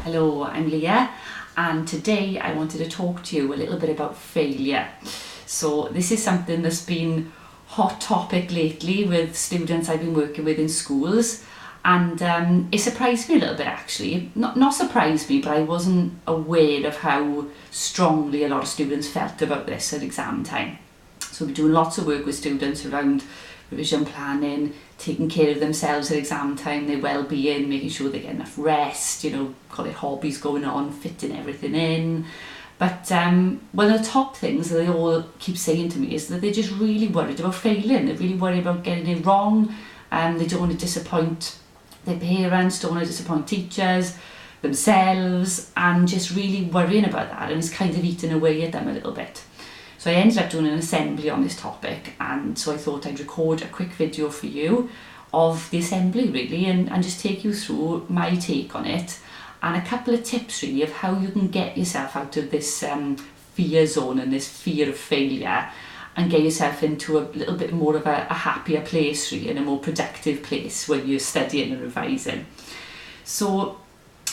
Hello, I'm Leah, and today I wanted to talk to you a little bit about failure. So this is something that's been hot topic lately with students I've been working with in schools, and it surprised me a little bit actually. Not surprised me, but I wasn't aware of how strongly a lot of students felt about this at exam time. So we're doing lots of work with students around revision planning, taking care of themselves at exam time, their well-being, making sure they get enough rest, got their hobbies going on, fitting everything in. But one of the top things that they all keep saying to me is that they're just really worried about failing. They're really worried about getting it wrong. They don't want to disappoint their parents, don't want to disappoint teachers, themselves, and just really worrying about that, and it's kind of eating away at them a little bit. So I ended up doing an assembly on this topic, and so I thought I'd record a quick video for you of the assembly really, and just take you through my take on it and a couple of tips really of how you can get yourself out of this fear zone and this fear of failure and get yourself into a little bit more of a happier place really, and a more productive place when you're studying and revising. So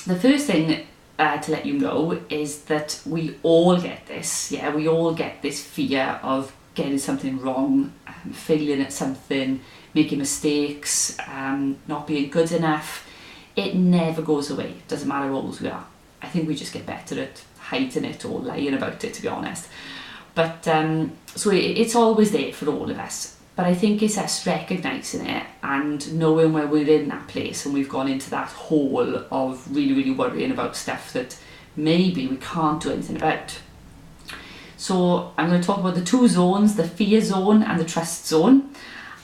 the first thing to let you know is that we all get this, we all get this fear of getting something wrong, failing at something, making mistakes, not being good enough. It never goes away, doesn't matter how old we are. I think we just get better at hiding it or lying about it, to be honest. But so it's always there for all of us. But I think it's us recognising it and knowing where we're in that place and we've gone into that hole of really worrying about stuff that maybe we can't do anything about. So I'm going to talk about the two zones, the fear zone and the trust zone.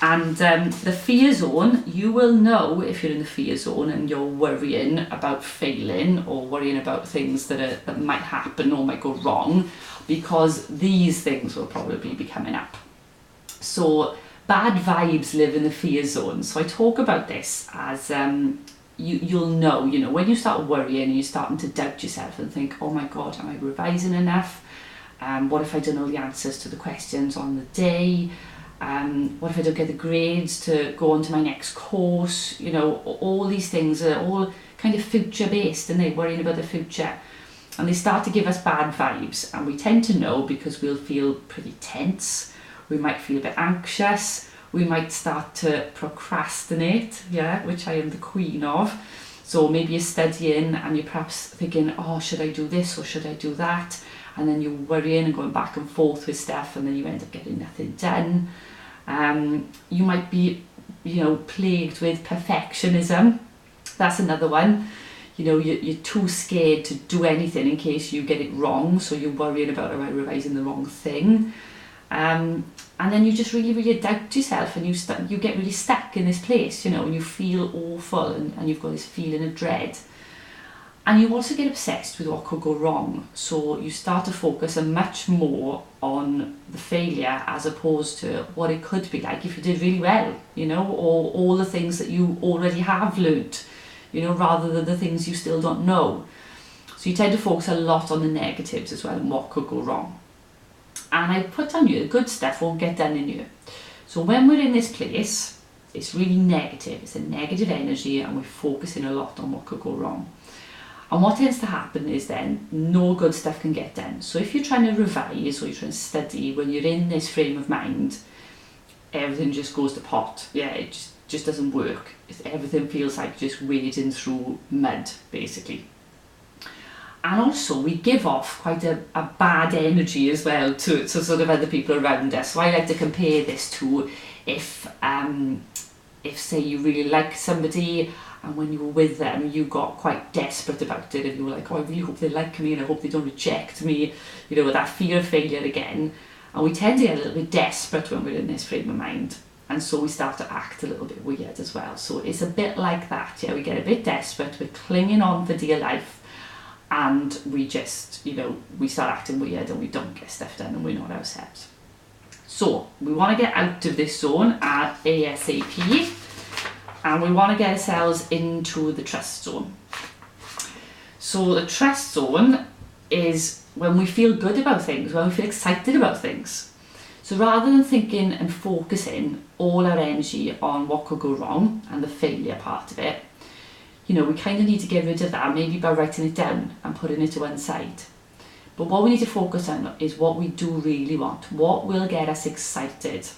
And the fear zone, you will know if you're in the fear zone and you're worrying about failing or worrying about things that might happen or might go wrong, because these things will probably be coming up. So bad vibes live in the fear zone. So I talk about this as you'll know, when you start worrying and you're starting to doubt yourself and think, oh my God, am I revising enough? What if I don't know the answers to the questions on the day? What if I don't get the grades to go on to my next course? All these things are all kind of future based, and they're worrying about the future. And they start to give us bad vibes, and we tend to know because we'll feel pretty tense. We might feel a bit anxious. We might start to procrastinate, which I am the queen of. So maybe you're studying and you're perhaps thinking, oh, should I do this or should I do that? And then you're worrying and going back and forth with stuff, and then you end up getting nothing done. You might be, plagued with perfectionism. That's another one. You're too scared to do anything in case you get it wrong, so you're worrying about, am I revising the wrong thing? And then you just really doubt yourself, and you get really stuck in this place, and you feel awful, and you've got this feeling of dread. And you also get obsessed with what could go wrong, so you start to focus much more on the failure as opposed to what it could be like if you did really well, or all the things that you already have learnt, rather than the things you still don't know. So you tend to focus a lot on the negatives as well and what could go wrong. And I put on you, the good stuff won't get done in you. So when we're in this place, it's really negative, it's a negative energy, and we're focusing a lot on what could go wrong. And what tends to happen is then no good stuff can get done. So if you're trying to revise or you're trying to study, when you're in this frame of mind, everything just goes to pot. It just doesn't work. Everything feels like just wading through mud, basically. And also we give off quite a bad energy as well to sort of other people around us. So I like to compare this to if say you really like somebody, and when you were with them you got quite desperate about it, and you were like, oh, I really hope they like me and I hope they don't reject me, with that fear of failure again. And we tend to get a little bit desperate when we're in this frame of mind, and so we start to act a little bit weird as well. So it's a bit like that, we get a bit desperate, we're clinging on for dear life, and we just, we start acting weird and we don't get stuff done and we're not ourselves. So we want to get out of this zone at ASAP, and we want to get ourselves into the trust zone. So the trust zone is when we feel good about things, when we feel excited about things. So rather than thinking and focusing all our energy on what could go wrong and the failure part of it, you know, we kind of need to get rid of that, maybe by writing it down and putting it to one side. But what we need to focus on is what we do really want, what will get us excited.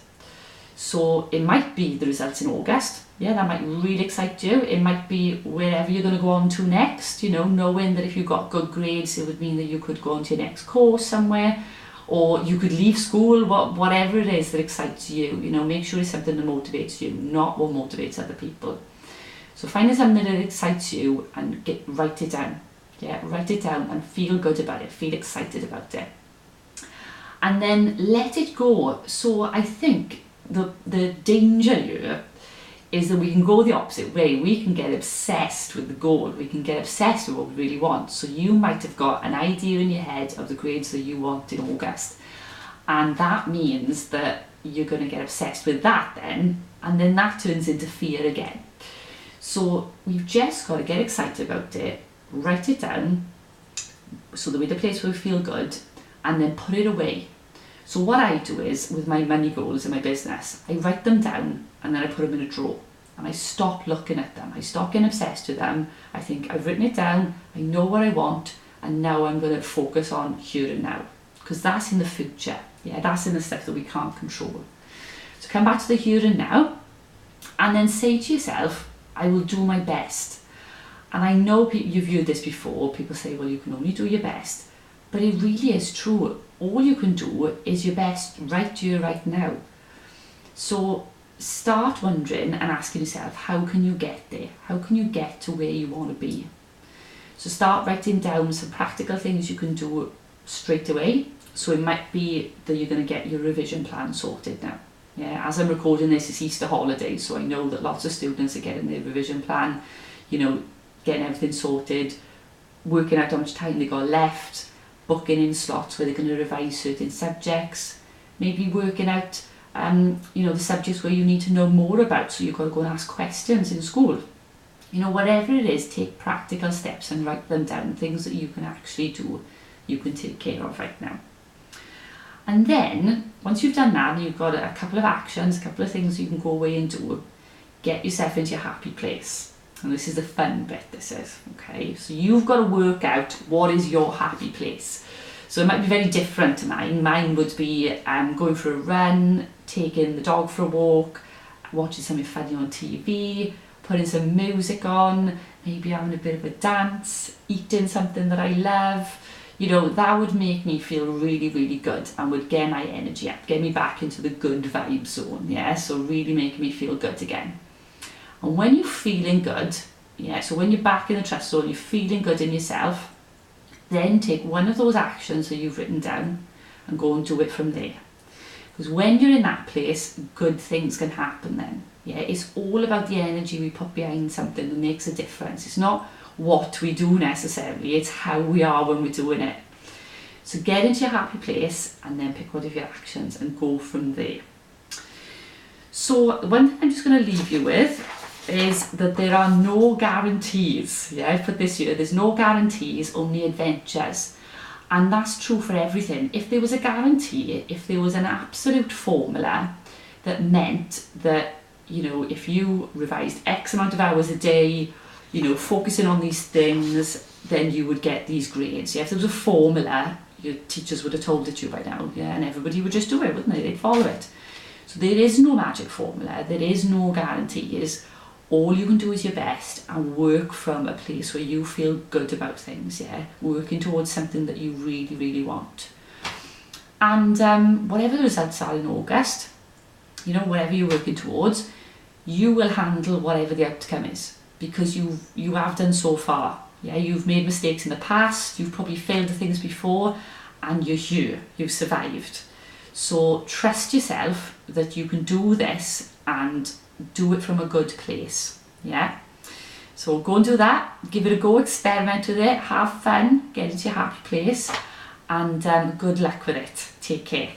So it might be the results in August, yeah, that might really excite you. It might be wherever you're going to go on to next, you know, knowing that if you got good grades, it would mean that you could go on to your next course somewhere, or you could leave school, whatever it is that excites you, you know, make sure it's something that motivates you, not what motivates other people. So find something that excites you and write it down. Yeah, write it down and feel good about it, feel excited about it. And then let it go. So I think the danger here is that we can go the opposite way. We can get obsessed with the goal. We can get obsessed with what we really want. So you might have got an idea in your head of the grades that you want in August. And that means that you're going to get obsessed with that then, and then that turns into fear again. So we've just got to get excited about it, write it down so that we're in a place where we feel good, and then put it away. So what I do is, with my money goals in my business, I write them down and then I put them in a drawer. And I stop looking at them. I stop getting obsessed with them. I think I've written it down, I know what I want, and now I'm going to focus on here and now. Because that's in the future. Yeah, that's in the stuff that we can't control. So come back to the here and now, and then say to yourself, I will do my best. And I know you've heard this before. People say, well, you can only do your best. But it really is true. All you can do is your best right here, right now. So start wondering and asking yourself, how can you get there? How can you get to where you want to be? So start writing down some practical things you can do straight away. So it might be that you're going to get your revision plan sorted now. Yeah, as I'm recording this, it's Easter holiday, so I know that lots of students are getting their revision plan, you know, getting everything sorted, working out how much time they got left, booking in slots where they're going to revise certain subjects, maybe working out, you know, the subjects where you need to know more about, so you've got to go and ask questions in school. You know, whatever it is, take practical steps and write them down, things that you can actually do, you can take care of right now. And then, once you've done that, and you've got a couple of actions, a couple of things you can go away and do, get yourself into your happy place. And this is the fun bit, this is, okay? So you've got to work out what is your happy place. So it might be very different to mine. Mine would be going for a run, taking the dog for a walk, watching something funny on TV, putting some music on, maybe having a bit of a dance, eating something that I love. You know, that would make me feel really, really good and would get my energy up, get me back into the good vibe zone, yeah? So really making me feel good again. And when you're feeling good, yeah, so when you're back in the trust zone, you're feeling good in yourself, then take one of those actions that you've written down and go and do it from there. Because when you're in that place, good things can happen then. Yeah, it's all about the energy we put behind something that makes a difference. It's not what we do necessarily, it's how we are when we're doing it. So get into your happy place and then pick one of your actions and go from there. So one thing I'm just going to leave you with is that there are no guarantees. Yeah, I put this here, there's no guarantees, only adventures. And that's true for everything. If there was a guarantee, if there was an absolute formula that meant that, you know, if you revised X amount of hours a day, you know, focusing on these things, then you would get these grades. Yeah, if there was a formula, your teachers would have told it to you by now, yeah, and everybody would just do it, wouldn't they? They'd follow it. So there is no magic formula, there is no guarantees. All you can do is your best and work from a place where you feel good about things, yeah? Working towards something that you really, really want. And whatever the results are in August, you know, whatever you're working towards, you will handle whatever the outcome is, because you have done so far. Yeah, you've made mistakes in the past, you've probably failed at things before, and you're here, you've survived. So trust yourself that you can do this and do it from a good place. Yeah, so go and do that, give it a go, experiment with it, have fun, get into your happy place, and good luck with it. Take care.